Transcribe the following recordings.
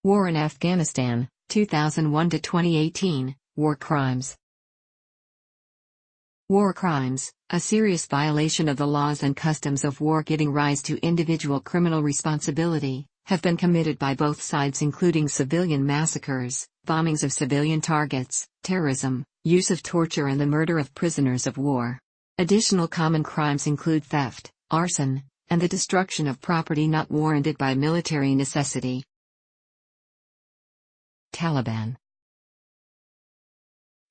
War in Afghanistan, 2001 to 2018, War Crimes. War crimes, a serious violation of the laws and customs of war giving rise to individual criminal responsibility, have been committed by both sides, including civilian massacres, bombings of civilian targets, terrorism, use of torture and the murder of prisoners of war. Additional common crimes include theft, arson, and the destruction of property not warranted by military necessity. Taliban.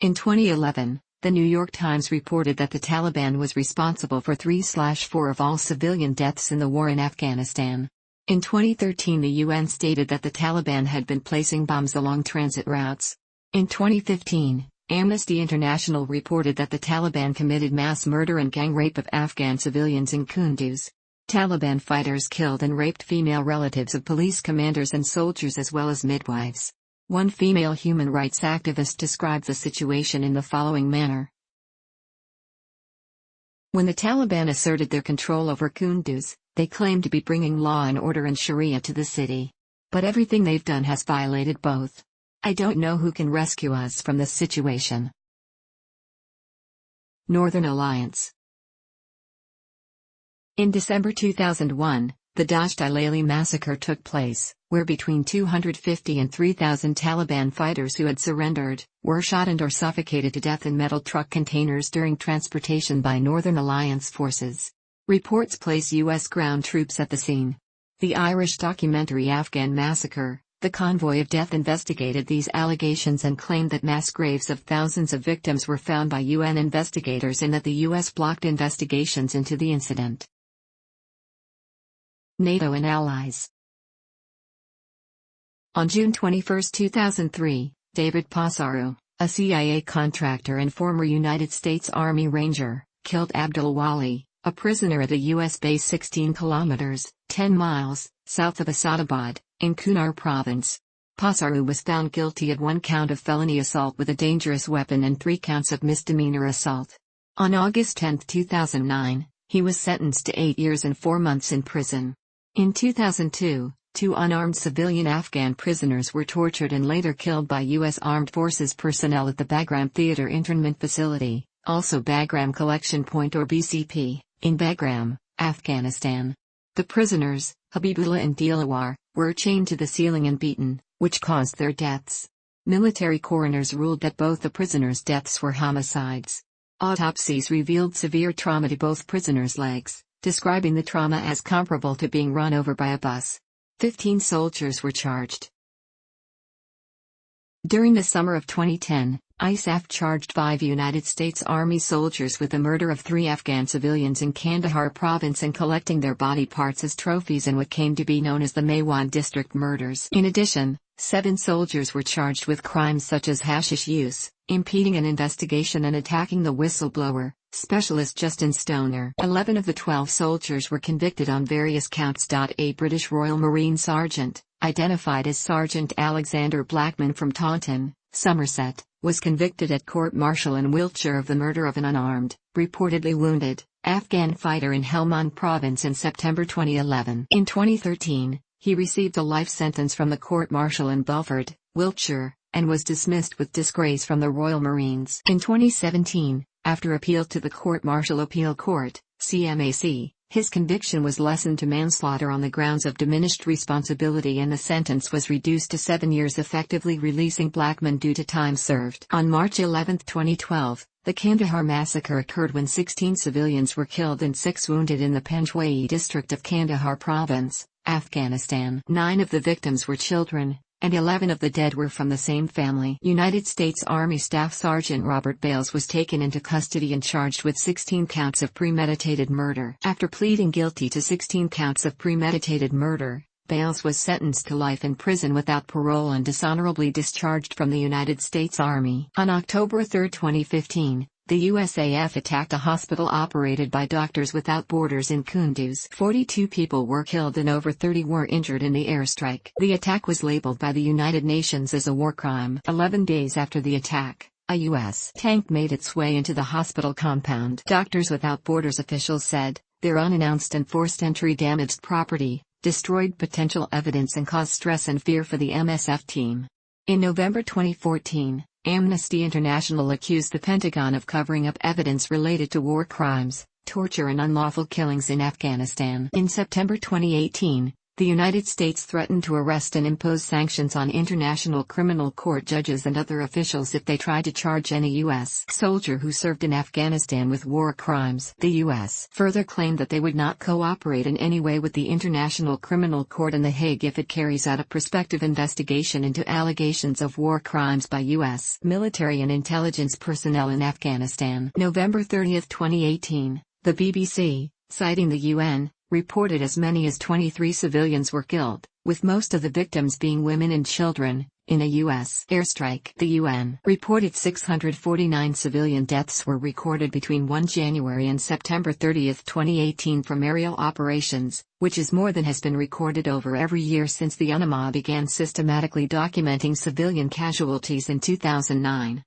In 2011, The New York Times reported that the Taliban was responsible for 3/4 of all civilian deaths in the war in Afghanistan. In 2013, the UN stated that the Taliban had been placing bombs along transit routes. In 2015, Amnesty International reported that the Taliban committed mass murder and gang rape of Afghan civilians in Kunduz. Taliban fighters killed and raped female relatives of police commanders and soldiers as well as midwives. One female human rights activist described the situation in the following manner. When the Taliban asserted their control over Kunduz, they claimed to be bringing law and order and Sharia to the city. But everything they've done has violated both. I don't know who can rescue us from this situation. Northern Alliance. In December 2001, the Dasht al-Aili massacre took place, where between 250 and 3,000 Taliban fighters who had surrendered, were shot and or suffocated to death in metal truck containers during transportation by Northern Alliance forces. Reports place U.S. ground troops at the scene. The Irish documentary Afghan Massacre, The Convoy of Death investigated these allegations and claimed that mass graves of thousands of victims were found by UN investigators and that the U.S. blocked investigations into the incident. NATO and Allies. On June 21, 2003, David Passaru, a CIA contractor and former United States Army Ranger, killed Abdul Wali, a prisoner at a U.S. base 16 kilometers, 10 miles, south of Asadabad, in Kunar province. Passaru was found guilty of 1 count of felony assault with a dangerous weapon and 3 counts of misdemeanor assault. On August 10, 2009, he was sentenced to 8 years and 4 months in prison. In 2002, 2 unarmed civilian Afghan prisoners were tortured and later killed by U.S. Armed Forces personnel at the Bagram Theater Internment Facility, also Bagram Collection Point or BCP, in Bagram, Afghanistan. The prisoners, Habibullah and Dilawar, were chained to the ceiling and beaten, which caused their deaths. Military coroners ruled that both the prisoners' deaths were homicides. Autopsies revealed severe trauma to both prisoners' legs, describing the trauma as comparable to being run over by a bus. 15 soldiers were charged. During the summer of 2010, ISAF charged 5 United States Army soldiers with the murder of 3 Afghan civilians in Kandahar province and collecting their body parts as trophies in what came to be known as the Maiwand district murders. In addition, 7 soldiers were charged with crimes such as hashish use, impeding an investigation and attacking the whistleblower, Specialist Justin Stoner. 11 of the 12 soldiers were convicted on various counts. A British Royal Marine Sergeant, identified as Sergeant Alexander Blackman from Taunton, Somerset, was convicted at court-martial in Wiltshire of the murder of an unarmed, reportedly wounded, Afghan fighter in Helmand province in September 2011. In 2013, he received a life sentence from the court-martial in Belford, Wiltshire, and was dismissed with disgrace from the Royal Marines. In 2017, after appeal to the Court-Martial Appeal Court, CMAC, his conviction was lessened to manslaughter on the grounds of diminished responsibility and the sentence was reduced to 7 years, effectively releasing Blackman due to time served. On March 11, 2012, the Kandahar massacre occurred when 16 civilians were killed and 6 wounded in the Panjwai district of Kandahar province, Afghanistan. 9 of the victims were children, and 11 of the dead were from the same family. United States Army Staff Sergeant Robert Bales was taken into custody and charged with 16 counts of premeditated murder. After pleading guilty to 16 counts of premeditated murder, Bales was sentenced to life in prison without parole and dishonorably discharged from the United States Army. On October 3, 2015, the USAF attacked a hospital operated by Doctors Without Borders in Kunduz. 42 people were killed and over 30 were injured in the airstrike. The attack was labeled by the United Nations as a war crime. 11 days after the attack, a U.S. tank made its way into the hospital compound. Doctors Without Borders officials said, their unannounced and forced entry damaged property, destroyed potential evidence and caused stress and fear for the MSF team. In November 2014, Amnesty International accused the Pentagon of covering up evidence related to war crimes, torture and unlawful killings in Afghanistan. In September 2018, the United States threatened to arrest and impose sanctions on International Criminal Court judges and other officials if they tried to charge any U.S. soldier who served in Afghanistan with war crimes. The U.S. further claimed that they would not cooperate in any way with the International Criminal Court in The Hague if it carries out a prospective investigation into allegations of war crimes by U.S. military and intelligence personnel in Afghanistan. November 30, 2018, the BBC, citing the UN, reported as many as 23 civilians were killed, with most of the victims being women and children, in a U.S. airstrike. The UN reported 649 civilian deaths were recorded between 1 January and September 30, 2018 from aerial operations, which is more than has been recorded over every year since the UNAMA began systematically documenting civilian casualties in 2009.